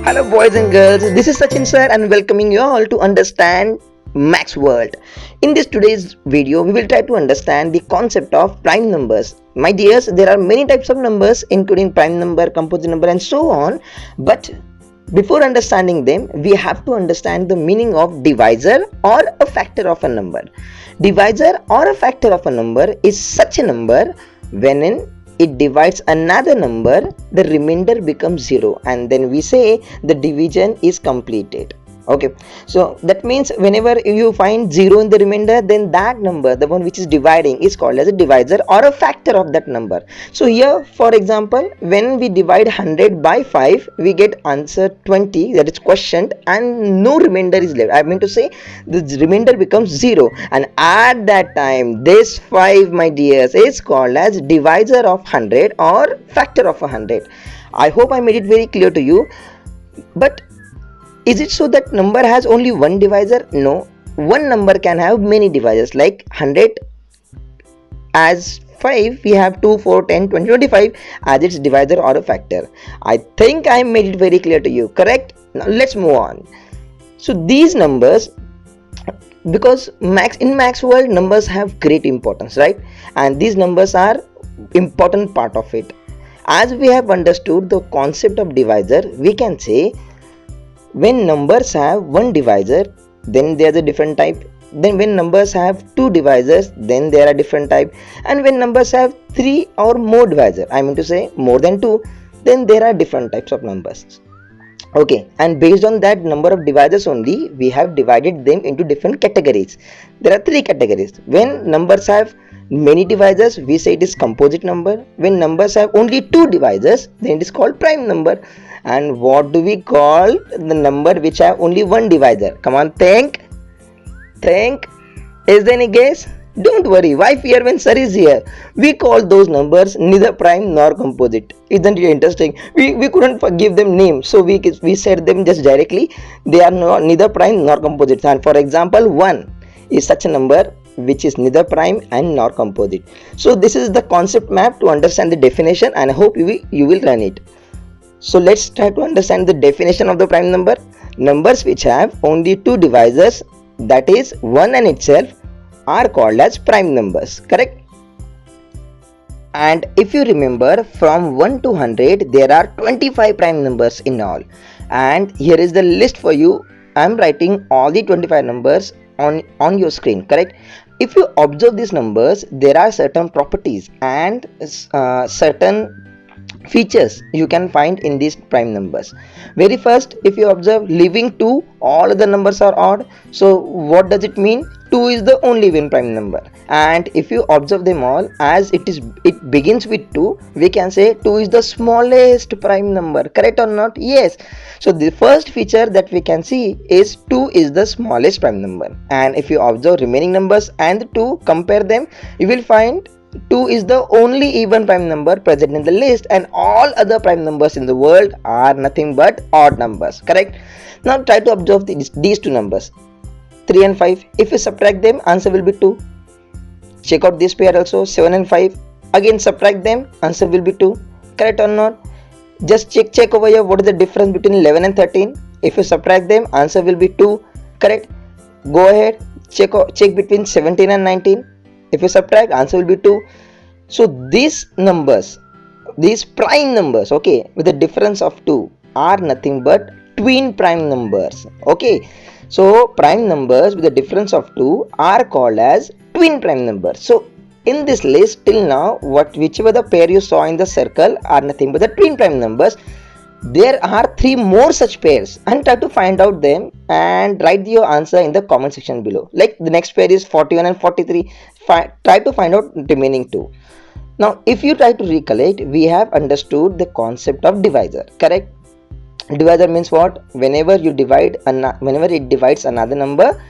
Hello boys and girls, this is Sachin sir and welcoming you all to understand Max World. In this today's video, we will try to understand the concept of prime numbers. My dears, there are many types of numbers including prime number, composite number and so on. But before understanding them, we have to understand the meaning of divisor or a factor of a number. Divisor or a factor of a number is such a number wherein it divides another number, the remainder becomes 0 and then we say the division is completed. Okay, so that means whenever you find 0 in the remainder, then that number, the one which is dividing, is called as a divisor or a factor of that number. So here for example, when we divide 100 by 5, we get answer 20, that is quotient, and no remainder is left. I mean to say the remainder becomes 0, and at that time this 5, my dears, is called as divisor of 100 or factor of 100. I hope I made it very clear to you. But is it so that number has only one divisor? No, one number can have many divisors. Like 100 as 5, we have 2, 4, 10, 20, 25 as its divisor or a factor. I think I made it very clear to you, correct? Now let's move on. So these numbers, because in Max world, numbers have great importance, right? And these numbers are important part of it. As we have understood the concept of divisor, we can say when numbers have one divisor, then they are the different type. Then when numbers have two divisors, then they are a different type. And when numbers have three or more divisors, I mean to say more than two, then there are different types of numbers. Okay, and based on that number of divisors only, we have divided them into different categories. There are three categories. When numbers have many divisors, we say it is composite number. When numbers have only two divisors, then it is called prime number. And what do we call the number which have only one divisor? Come on, think. Is there any guess? Don't worry, why fear when sir is here? We call those numbers neither prime nor composite. Isn't it interesting? We couldn't give them names, so we said them just directly. They are neither prime nor composite. And for example, 1 is such a number which is neither prime and nor composite. So this is the concept map to understand the definition, and I hope you will learn it. So let's try to understand the definition of the prime number. Numbers which have only two divisors, that is 1 and itself, are called as prime numbers, correct? And if you remember, from 1 to 100 there are 25 prime numbers in all, and here is the list for you. I am writing all the 25 numbers on your screen, correct? If you observe these numbers, there are certain properties and certain features you can find in these prime numbers. Very first, if you observe, leaving 2, all the numbers are odd. So what does it mean? 2 is the only even prime number. And if you observe them all, as it begins with 2, we can say 2 is the smallest prime number, correct or not? Yes. So the first feature that we can see is 2 is the smallest prime number. And if you observe remaining numbers and 2, compare them, you will find 2 is the only even prime number present in the list, and all other prime numbers in the world are nothing but odd numbers, correct? Now try to observe these two numbers, 3 and 5. If you subtract them, answer will be 2. Check out this pair also, 7 and 5. Again subtract them, answer will be 2. Correct or not? Just check over here, what is the difference between 11 and 13? If you subtract them, answer will be 2. Correct? Go ahead, check between 17 and 19. If you subtract, answer will be 2. So these numbers, these prime numbers, okay, with a difference of 2, are nothing but twin prime numbers. Okay, so prime numbers with a difference of 2 are called as twin prime numbers. So in this list till now, whichever the pair you saw in the circle are nothing but the twin prime numbers. There are 3 more such pairs, and try to find out them and write your answer in the comment section below. Like the next pair is 41 and 43. Try to find out remaining 2. Now if you try to recollect, we have understood the concept of divisor, correct? Divisor means what? Whenever it divides another number,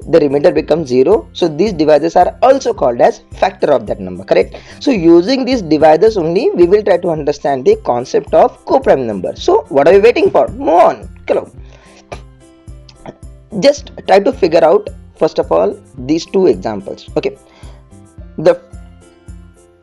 the remainder becomes 0. So these divisors are also called as factor of that number, correct? So using these divisors only, we will try to understand the concept of co-prime number. So what are we waiting for? Move on. Hello. Just try to figure out first of all these two examples. Okay,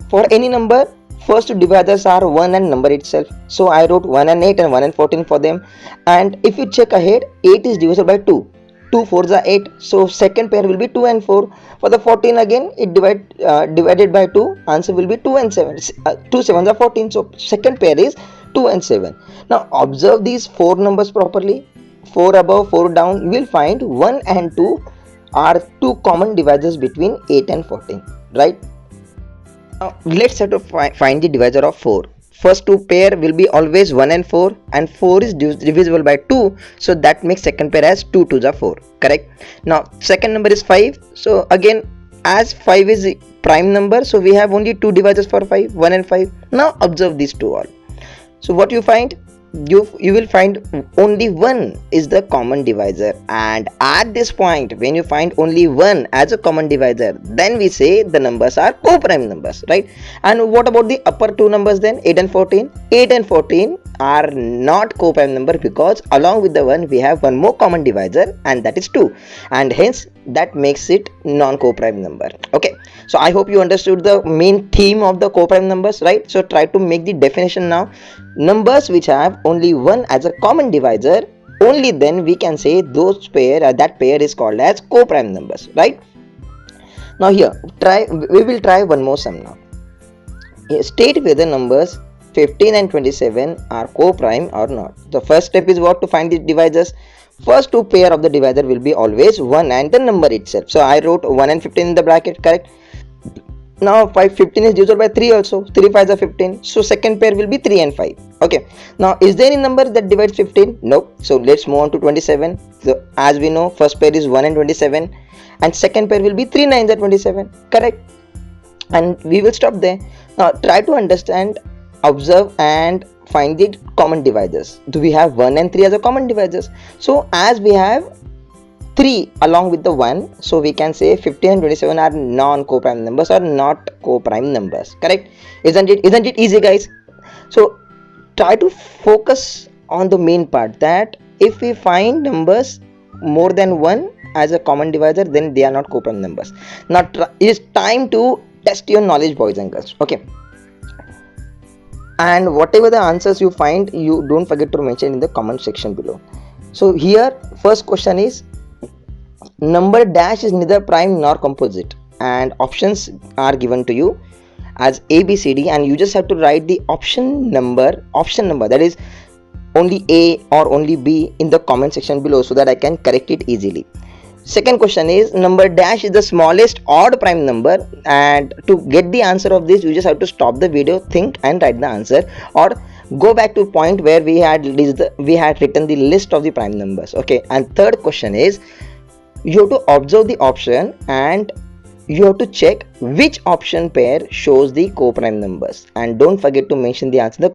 for any number first two divisors are 1 and number itself, so I wrote 1 and 8 and 1 and 14 for them. And if you check ahead, 8 is divisible by 2, 2 4s are 8, so second pair will be 2 and 4. For the 14 again, it divided by 2, answer will be 2 and 7, 2 7s are 14, so second pair is 2 and 7. Now observe these four numbers properly, 4 above 4 down, you will find 1 and 2 are two common divisors between 8 and 14, right? Now let's try to find the divisor of 4. First two pair will be always 1 and 4 is divisible by 2, so that makes second pair as 2 2s are 4, correct? Now second number is 5, so again, as 5 is prime number, so we have only two divisors for 5, 1 and 5. Now observe these two all. So what you find, you will find only one is the common divisor, and at this point when you find only one as a common divisor, then we say the numbers are co-prime numbers, right? And what about the upper two numbers then, 8 and 14? 8 and 14 are not co-prime number, because along with the one we have one more common divisor, and that is 2, and hence that makes it non-co-prime number. Okay, so I hope you understood the main theme of the co-prime numbers, right? So try to make the definition now. Numbers which have only one as a common divisor, only then we can say those pair, that pair is called as co-prime numbers, right? Now here we will try one more sum now. Here, state whether numbers 15 and 27 are co-prime or not. The first step is what? To find the divisors. First two pair of the divisor will be always 1 and the number itself, so I wrote 1 and 15 in the bracket, correct? Now 15 is divisible by 3 also, 3 5s are 15, so second pair will be 3 and 5. Okay, now is there any number that divides 15? No. So let's move on to 27. So as we know, first pair is 1 and 27, and second pair will be 3 9s are 27, correct? And we will stop there. Now try to understand, observe and find the common divisors. Do we have 1 and 3 as a common divisors? So as we have 3 along with the 1, so we can say 15 and 27 are non-co-prime numbers or not co-prime numbers, correct? Isn't it easy, guys? So try to focus on the main part, that if we find numbers more than 1 as a common divisor, then they are not co-prime numbers. Now it's time to test your knowledge, boys and girls. Okay, and whatever the answers you find, you don't forget to mention in the comment section below. So here first question is, number dash is neither prime nor composite, and options are given to you as A, B, C, D, and you just have to write the option number, that is only A or only B, in the comment section below, so that I can correct it easily. Second question is, number dash is the smallest odd prime number, and to get the answer of this, you just have to stop the video, think and write the answer, or go back to point where we had written the list of the prime numbers. Okay, and third question is, you have to observe the option and you have to check which option pair shows the co-prime numbers, and don't forget to mention the answer in the